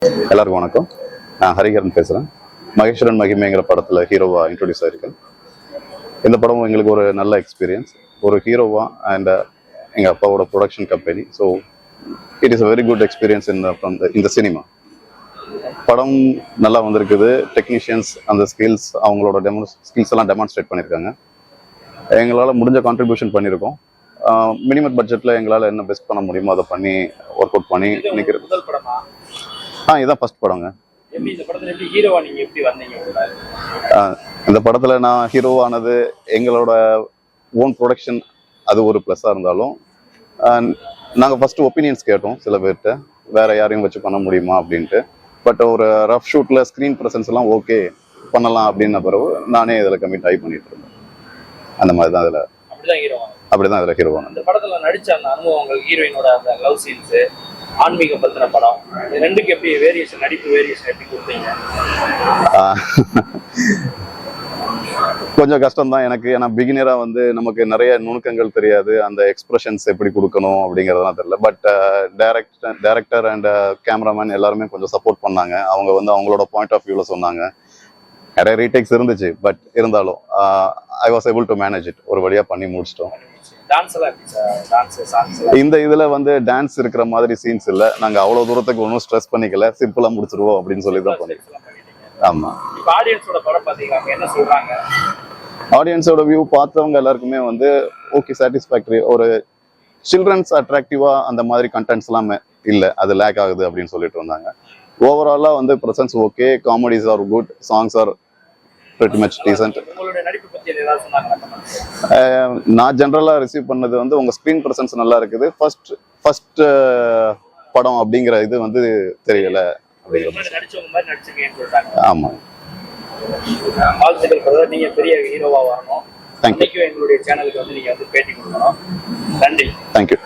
எல்லாருக்கும் வணக்கம். நான் ஹரிஹரன் பேசுகிறேன். மகேஸ்வரன் மகிமைங்கிற படத்தில் ஹீரோவாக இன்ட்ரடியூஸ் ஆகிருக்கேன். இந்த படம் எங்களுக்கு ஒரு நல்ல எக்ஸ்பீரியன்ஸ். ஒரு ஹீரோவாக அண்ட் எங்கள் அப்பாவோட production company. So it is a very good experience இந்த சினிமா. படம் நல்லா வந்திருக்குது. டெக்னீஷியன்ஸ் அந்த அவங்களோட ஸ்கில்ஸ் எல்லாம் டெமான்ஸ்ட்ரேட் பண்ணியிருக்காங்க. எங்களால் முடிஞ்ச கான்ட்ரிபியூஷன் பண்ணியிருக்கோம். மினிமம் பட்ஜெட்டில் எங்களால் என்ன பெஸ்ட் பண்ண முடியுமோ அதை பண்ணி ஒர்க் அவுட் பண்ணி நிற்கிறது. இதான் ஃபர்ஸ்ட் படங்க. இந்த படத்துல நான் ஹீரோவானது எங்களோட ஓன் ப்ரொடக்ஷன். அது ஒரு ப்ளஸ்ஸாக இருந்தாலும் நாங்கள் ஃபர்ஸ்ட் ஒப்பீனியன்ஸ் கேட்டோம் சில பேர்கிட்ட, வேற யாரையும் வச்சு பண்ண முடியுமா அப்படின்ட்டு. பட் ஒரு ரஃப் ஷூட்ல ஸ்க்ரீன் ப்ரெசன்ஸ் எல்லாம் ஓகே பண்ணலாம் அப்படின்ன பிறகு நானே இதில் கமிட் ஆகி பண்ணிட்டு இருந்தேன். அந்த மாதிரி தான் இதில் அப்படிதான் இதில் ஹீரோவான. அந்த படத்துல நடிச்ச அந்த அனுபவங்கள், ஹீரோயினோட அந்த லவ் சீன்ஸ், ஆன்மீகம் பத்தின படம், ரெண்டுக்கு எப்படி வேரியேஷன், நடிப்பு வேரியேஷன் எப்படி கொடுத்தீங்க? கொஞ்சம் கஷ்டம் தான் எனக்கு. ஏன்னா பிகினரா நமக்கு நிறைய நுணுக்கங்கள் தெரியாது. அந்த எக்ஸ்பிரஷன்ஸ் எப்படி கொடுக்கணும் அப்படிங்கறதெல்லாம் தெரியல. பட் டைரக்டர் அண்ட் கேமராமேன் எல்லாருமே கொஞ்சம் சப்போர்ட் பண்ணாங்க. அவங்க அவங்களோட பாயிண்ட் ஆஃப் வியூல சொன்னாங்க. நிறைய ரீடேக்ஸ் இருந்துச்சு. பட் இருந்தாலும் I was able to manage it. ஒரு வழியா பண்ணி முடிச்சிட்டோம். இந்த இதுல டான்ஸ் இருக்கிற மாதிரி சீன்ஸ் இல்ல. நாங்க அவ்வளவு தூரத்துக்கு ஒன்றும் ஸ்ட்ரெஸ் பண்ணிக்கல. சிம்பிளா முடிச்சிருவோம் அப்படின்னு சொல்லி தான் பண்ணிருக்கோம். ஆமா. ஆடியன்ஸோட வியூ பார்த்தவங்க எல்லாருக்குமே ஓகே, சாட்டிஸ்ஃபேக்டரி. ஒரு சில்ட்ரன்ஸ் அட்ராக்டிவா அந்த மாதிரி கண்டென்ட்ஸ் எல்லாம் இல்ல, அது லேக் ஆகுது அப்படின்னு சொல்லிட்டு இருந்தாங்க. ஓவராலா presence okay, comedies are good, songs are pretty much decent. நான் ஜெனரலா ரிசீவ் பண்ணது உங்க ஸ்கிரீன் பிரசன்ஸ் நல்லா இருக்குது. ஃபர்ஸ்ட் படம் அப்படிங்கிற இது தெரியல. ஆமா. நீங்க பெரிய ஹீரோவா வரணும். எங்களுடைய சேனலுக்கு நீங்க பேட்டி கொடுக்கணும். நன்றி. தேங்க்யூ.